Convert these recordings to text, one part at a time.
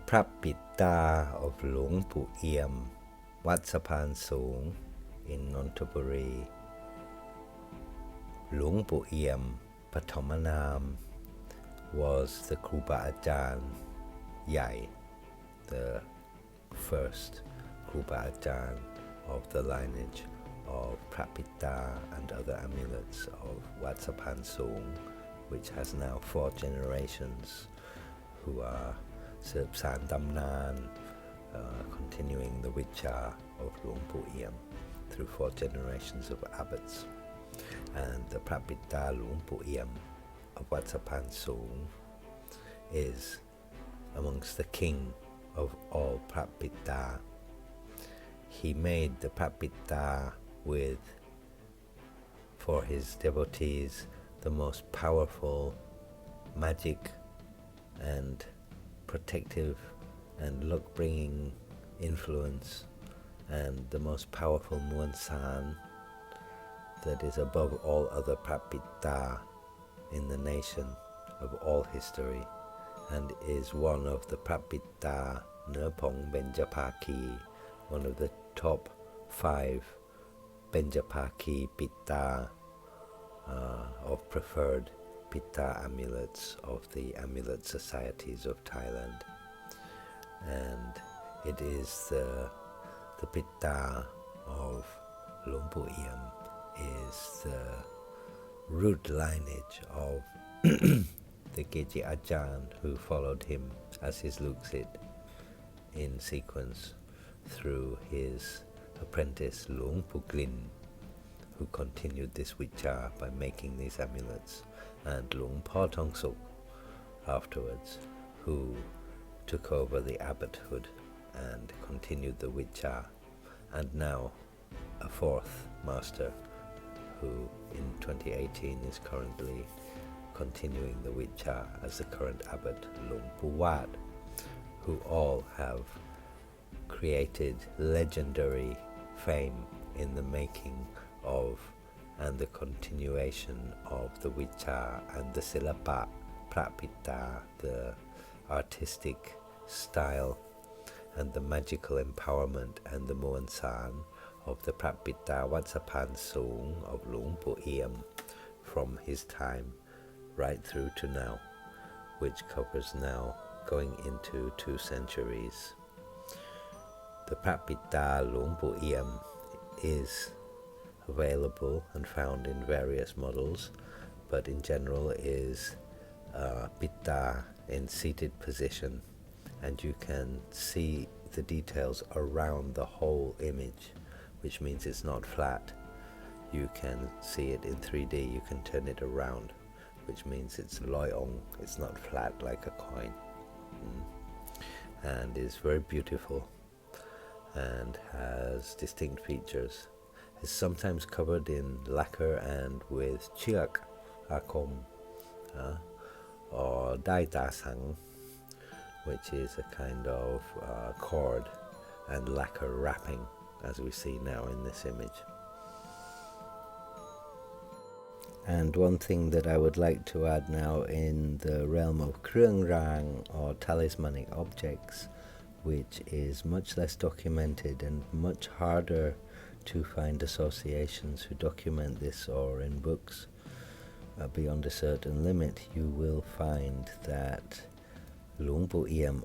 Pra Pid of Luang Wat Sapan Soong in Nonthaburi. Luang Pathomanam was the Kru Ba Ajan Yai, the first Kru Ba Ajan of the lineage of Pra Pid and other amulets of Wat Sapan Soong, which has now 4 generations who are Serb San Damnan, continuing the Vichar of Luang through 4 generations of abbots. And the Pra Pid Luang of Wat Sapan Soong is amongst the king of all Pra Pid. He made the Pra Pid with, for his devotees, the most powerful magic and protective and luck-bringing influence, and the most powerful Muan San that is above all other Pra Pid in the nation of all history, and is one of the Pra Pid Nerpong Benjapakee, one of the top 5 Benjapakee Pitta of preferred Pitta amulets of the amulet societies of Thailand. And it is the Pitta of Luang is the root lineage of the Geji Ajahn who followed him as his Luksit in sequence through his apprentice Luang Puglin, who continued this Vichar by making these amulets, and Luang Potong Suk afterwards, who took over the abbothood and continued the Vichar, and now a 4th master who in 2018 is currently continuing the Vichar as the current abbot, Luang Puwat, who all have created legendary fame in the making of and the continuation of the Vichar and the Silapa Pra Pid, the artistic style and the magical empowerment and the Muan San of the Pra Pid Wat Sapan Soong of Luang from his time right through to now, which covers now going into 2 centuries. The Pra Pid Luang is available and found in various models, but in general is Pitta in seated position, and you can see the details around the whole image, which means it's not flat. You can see it in 3D, you can turn it around, which means it's loyong, it's not flat like a coin, and is very beautiful and has distinct features. Is sometimes covered in lacquer and with chiak akom or dai ta sang, which is a kind of cord and lacquer wrapping, as we see now in this image. And one thing that I would like to add now in the realm of Krung Rang or talismanic objects, which is much less documented and much harder to find associations who document this, or in books beyond a certain limit, you will find that Luang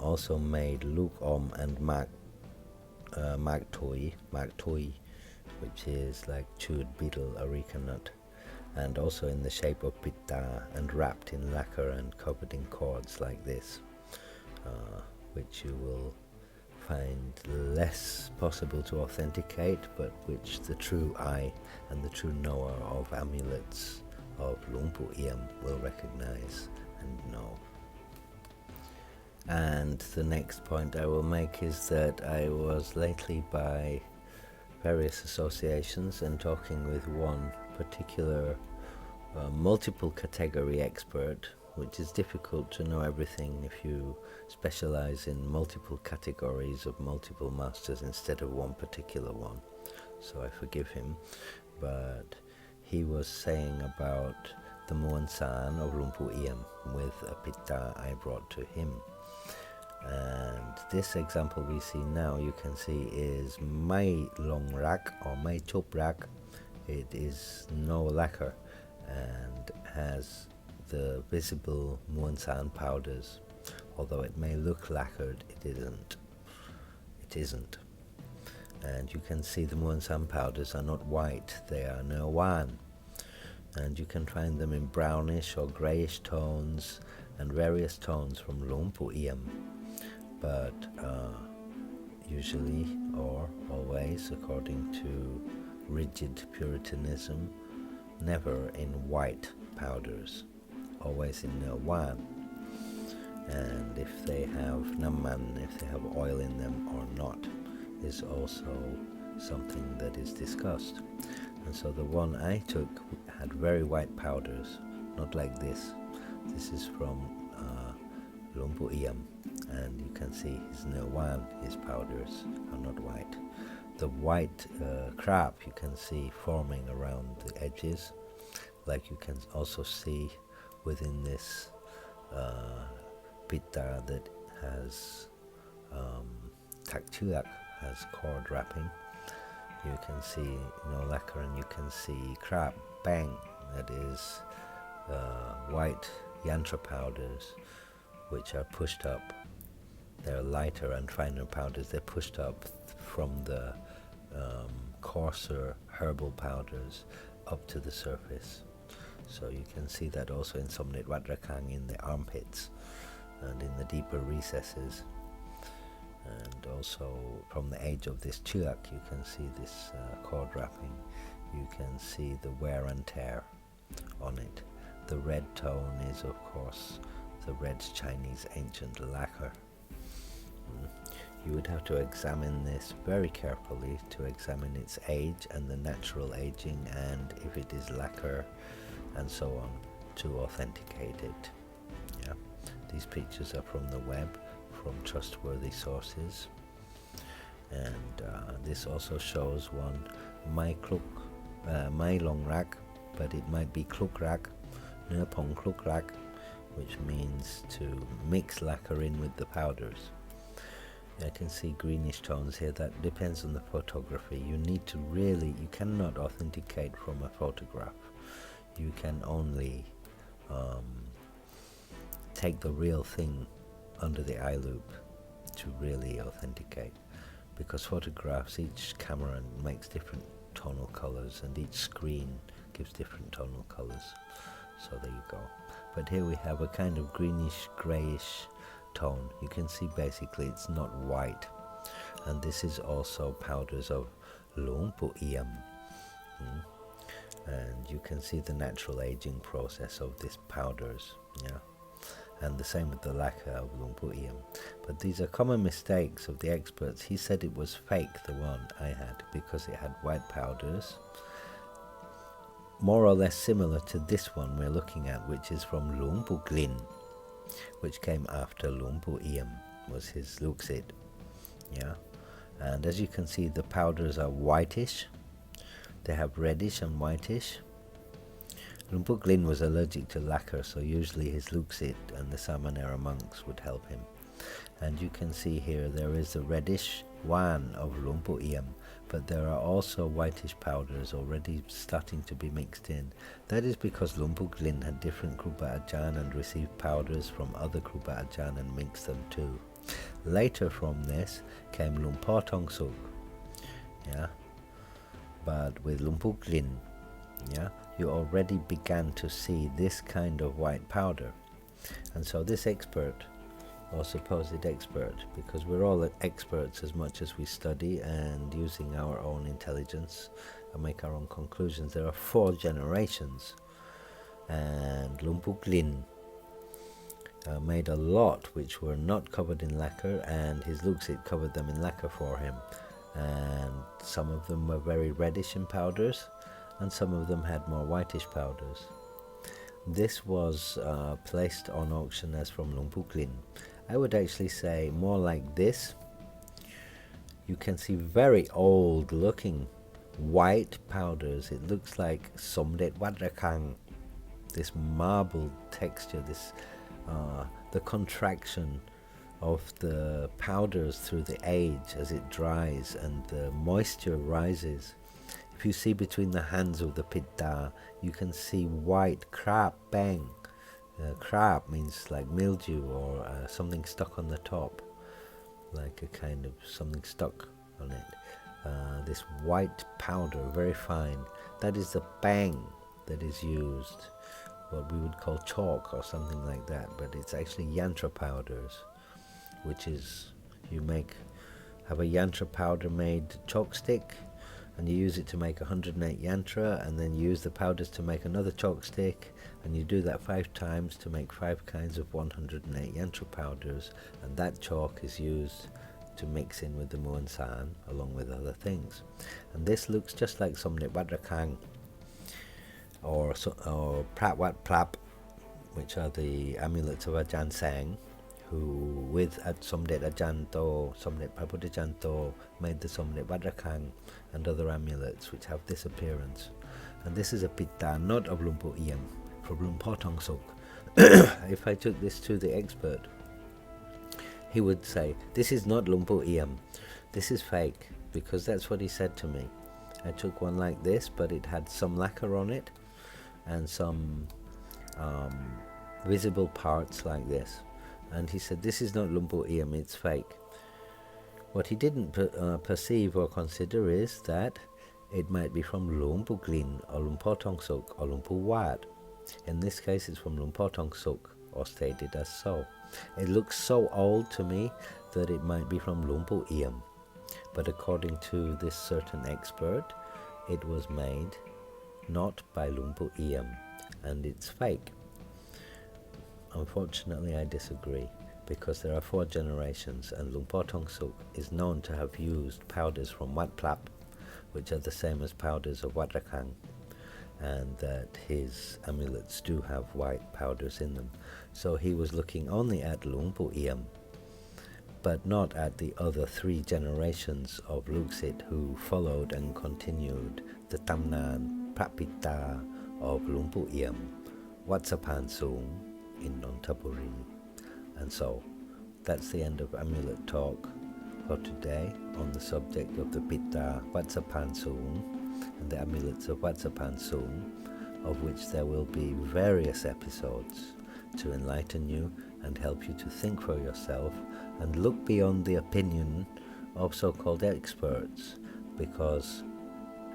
also made Luk and Mak Toi, which is like chewed beetle areca nut, and also in the shape of Pitta and wrapped in lacquer and covered in cords like this, which you will find less possible to authenticate, but which the true eye and the true knower of amulets of Luang will recognize and know. And the next point I will make is that I was lately, by various associations and talking with one particular multiple category expert, which is difficult to know everything if you specialize in multiple categories of multiple masters instead of one particular one, so I forgive him. But he was saying about the Muan San of Luang with a Pitta I brought to him, And this example we see now, you can see, is Mai Long Rak or Mai Chop Rak. It is no lacquer and has the visible Muon San powders. Although it may look lacquered, it isn't. It isn't. And you can see the Muon San powders are not white, they are Wan. And you can find them in brownish or greyish tones and various tones from Luang Pu Iam. But usually or always, according to rigid Puritanism, never in white powders, always in Wan. And if they have naman, if they have oil in them or not, is also something that is discussed. And so the one I took had very white powders, not like this. This is from Luang Pu Iam, and you can see his Wan, his powders are not white. The white crab you can see forming around the edges, like you can also see within this pitta that has takchuak, has cord wrapping. You can see no lacquer, and you can see crab bang, that is white yantra powders which are pushed up. They're lighter and finer powders. They're pushed up from the coarser herbal powders up to the surface. So you can see that also in Somnit Wat Rakang, in the armpits and in the deeper recesses. And also from the edge of this chuak you can see this cord wrapping. You can see the wear and tear on it. The red tone is of course the red Chinese ancient lacquer. You would have to examine this very carefully to examine its age and the natural aging, and if it is lacquer and so on, to authenticate it. Yeah, these pictures are from the web, from trustworthy sources. And this also shows one Mai Long Rak, but it might be Kluk Rak, Nơ Pong Kluk Rak, which means to mix lacquer in with the powders. I can see greenish tones here. That depends on the photography. You need to really, you cannot authenticate from a photograph. You can only take the real thing under the eye loop to really authenticate, because photographs, each camera makes different tonal colors and each screen gives different tonal colors. So there you go. But here we have a kind of greenish grayish tone. You can see basically it's not white, and this is also powders of Luang Pu Iam. And you can see the natural aging process of these powders, yeah, and the same with the lacquer of Luang Pu Iam. But these are common mistakes of the experts. He said it was fake, the one I had, because it had white powders, more or less similar to this one we're looking at, which is from Luang Pu Glin, which came after Luang Pu Iam, was his Luxit. Yeah, and as you can see, the powders are whitish. They have reddish and whitish. Luang Pu Glin was allergic to lacquer, so usually his Luxit and the Samanera monks would help him. And you can see here there is the reddish wan of Luang Pu Iam, but there are also whitish powders already starting to be mixed in. That is because Luang Pu Glin had different Krupa Ajahn and received powders from other Krupa Ajahn and mixed them too. Later from this came Luang Po Tong Suk, yeah, but with Luang Pu Glin, yeah, you already began to see this kind of white powder. And so this expert, or supposed expert, because we're all experts as much as we study and using our own intelligence and make our own conclusions. There are 4 generations, and Luang Pu Glin made a lot which were not covered in lacquer, and his Luxit covered them in lacquer for him, and some of them were very reddish in powders and some of them had more whitish powders. This was placed on auction as from Luang Pu Glin. I would actually say more like this. You can see very old looking white powders. It looks like Somdet Wat Rakang, this marble texture, this the contraction of the powders through the age as it dries and the moisture rises. If you see between the hands of the Pidda, you can see white crab bang. Crab means like mildew or something stuck on the top, like a kind of something stuck on it. This white powder, very fine, that is the bang that is used, what we would call chalk or something like that, but it's actually yantra powders, which is, you have a yantra powder made chalk stick, and you use it to make 108 yantra, and then you use the powders to make another chalk stick, and you do that 5 times to make 5 kinds of 108 yantra powders, and that chalk is used to mix in with the Muan San along with other things. And this looks just like Somdet Wadrakang or Prat Wat Plap, which are the amulets of Ajahn Sang, who with Somdet Ajanto, Somdet Prabuddhajanto, made the Somdet Wadrakang and other amulets which have this appearance. And this is a pitta, not of Lumpo Iem, from Lumpo Tong Sok. If I took this to the expert, he would say, this is not Lumpo Iem, this is fake, because that's what he said to me. I took one like this, but it had some lacquer on it and some visible parts like this. And he said, this is not Lumpo Iem, it's fake. What he didn't perceive or consider is that it might be from Lumpo Glin or Lumpo Tong Sok or Lumpo Wat. In this case, it's from Lumpo Tong Sok, or stated as so. It looks so old to me that it might be from Lumpo Iem. But according to this certain expert, it was made not by Lumpo Iem, and it's fake. Unfortunately, I disagree, because there are 4 generations, and Lumpo Tong Sok is known to have used powders from Wat Plap, which are the same as powders of Wat Rakang, and that his amulets do have white powders in them. So he was looking only at Lumpo Iem, but not at the other 3 generations of Luksit who followed and continued the Tamnan Prapita of Lumpo Iem, Wat Sapan Sung in Nonthaburi. And so that's the end of amulet talk for today on the subject of the Pitta Wat Sapan Sung and the amulets of Wat Sapan Sung, of which there will be various episodes to enlighten you and help you to think for yourself and look beyond the opinion of so-called experts, because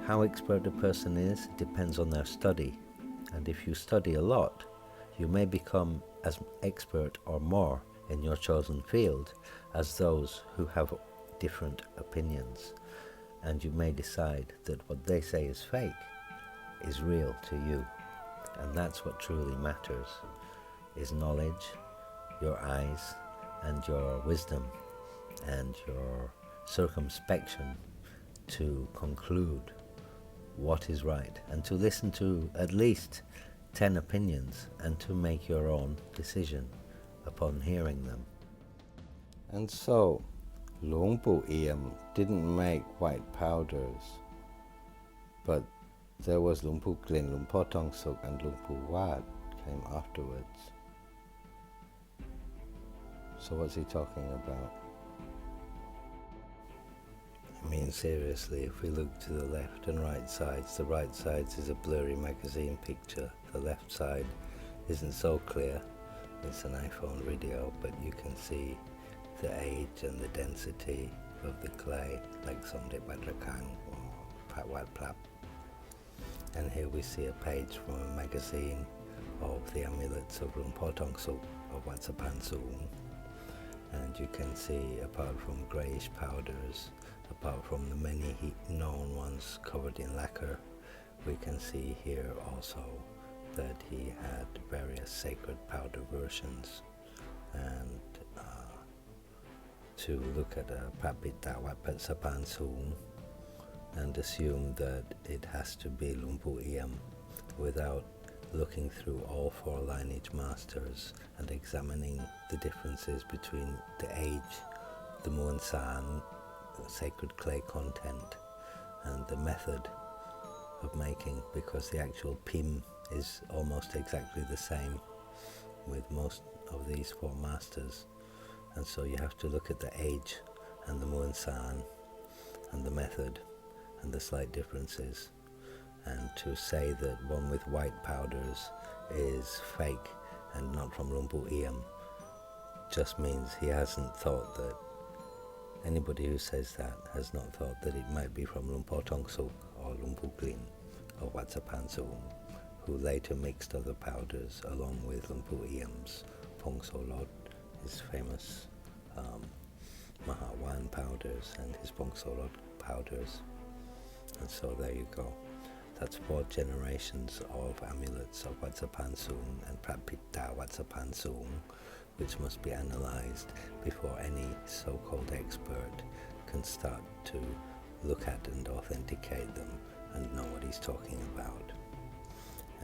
how expert a person is depends on their study, and if you study a lot, you may become as expert or more in your chosen field as those who have different opinions, and you may decide that what they say is fake is real to you. And that's what truly matters, is knowledge, your eyes, and your wisdom, and your circumspection to conclude what is right, and to listen to at least 10 opinions and to make your own decision upon hearing them. And so, Lumpo Iem didn't make white powders, but there was Lumpo Glin, Lumpo Tong Sok, and Lumpo Wat came afterwards. So what's he talking about? I mean, seriously, if we look to the left and right sides, the right side is a blurry magazine picture. The left side isn't so clear. It's an iPhone video, but you can see the age and the density of the clay, like Somdet Wadrakang or Prat Wat Plap. And here we see a page from a magazine of the amulets of Lumpo Tong Sok of Wat Sapan Sung. And you can see, apart from greyish powders, apart from the many known ones covered in lacquer, we can see here also that he had various sacred powder versions. And to look at a Pra Pid Wat Sapan Sung and assume that it has to be Lumpo Iem without looking through all 4 Lineage Masters and examining the differences between the age, the Muan San, the sacred clay content, and the method of making, because the actual PIM is almost exactly the same with most of these 4 masters. And so you have to look at the age and the Muan San and the method and the slight differences. And to say that one with white powders is fake and not from Luang Pu Iam just means he hasn't thought that, anybody who says that has not thought that it might be from Luang Potong Suk or Luang Pu Glin or Wat Sapan Suung, who later mixed other powders along with Luang Pu Iam's Pong Solot, his famous Mahawan powders and his Pong Solot powders. And so there you go. That's 4 generations of amulets of Wat Sapan Suung and Pra Pid Wat Sapan Suung, which must be analysed before any so-called expert can start to look at and authenticate them and know what he's talking about.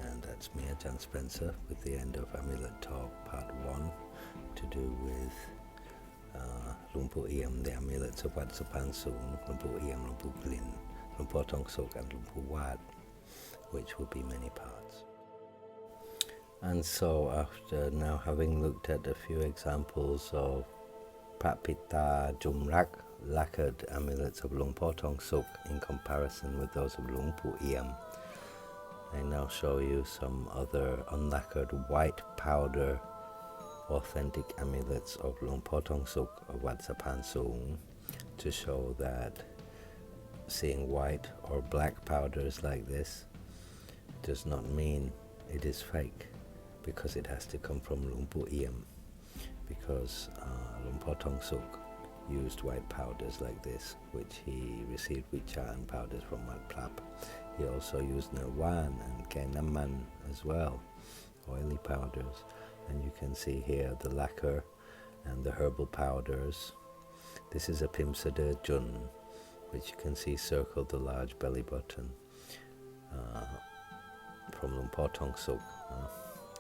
And that's me, Ajahn Spencer, with the end of Amulet Talk Part 1 to do with Luang Pu Iam, the amulets of Wat Sapan Suung, Luang Pu Iam, Luang Pu Glin, Luang Potong Suk and Luang Pu Wat, which will be many parts. And so after now having looked at a few examples of Pra Pid Jumrak, lacquered amulets of Luang Potong Suk in comparison with those of Luang Pu Iam, I now show you some other unlacquered white powder authentic amulets of Luang Potong Suk of Wat Sapan Suung, to show that seeing white or black powders like this does not mean it is fake, because it has to come from Luang Pu Iam, because Luang Potong Suk used white powders like this, which he received Vichan powders from Wat Plap. He also used Nirwan and Kenaman as well, oily powders. And you can see here the lacquer and the herbal powders. This is a Pimsada Jun, which you can see circled the large belly button from Luang Potong Suk.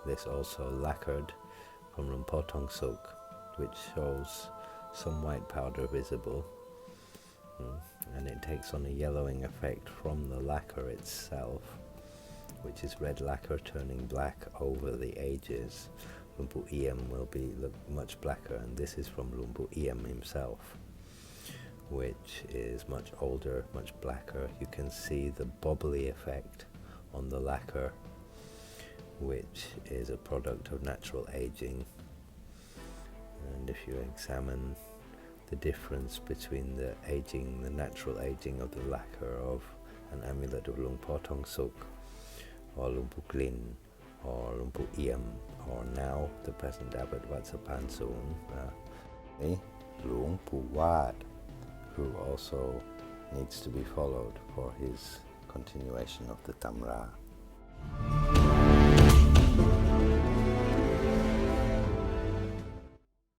This also lacquered from Luang Potong Suk, which shows some white powder visible, and it takes on a yellowing effect from the lacquer itself, which is red lacquer turning black over the ages. Luang Pu Iam will look much blacker, and this is from Luang Pu Iam himself, which is much older, much blacker. You can see the bubbly effect on the lacquer, which is a product of natural aging. And if you examine the difference between the aging, the natural aging of the lacquer of an amulet of Luang Potong Suk or Luang Pu Glin or Luang Pu Iam, or now the present abbot Wat Sapan Suung, Luang Pu Wat, who also needs to be followed for his continuation of the Tamra.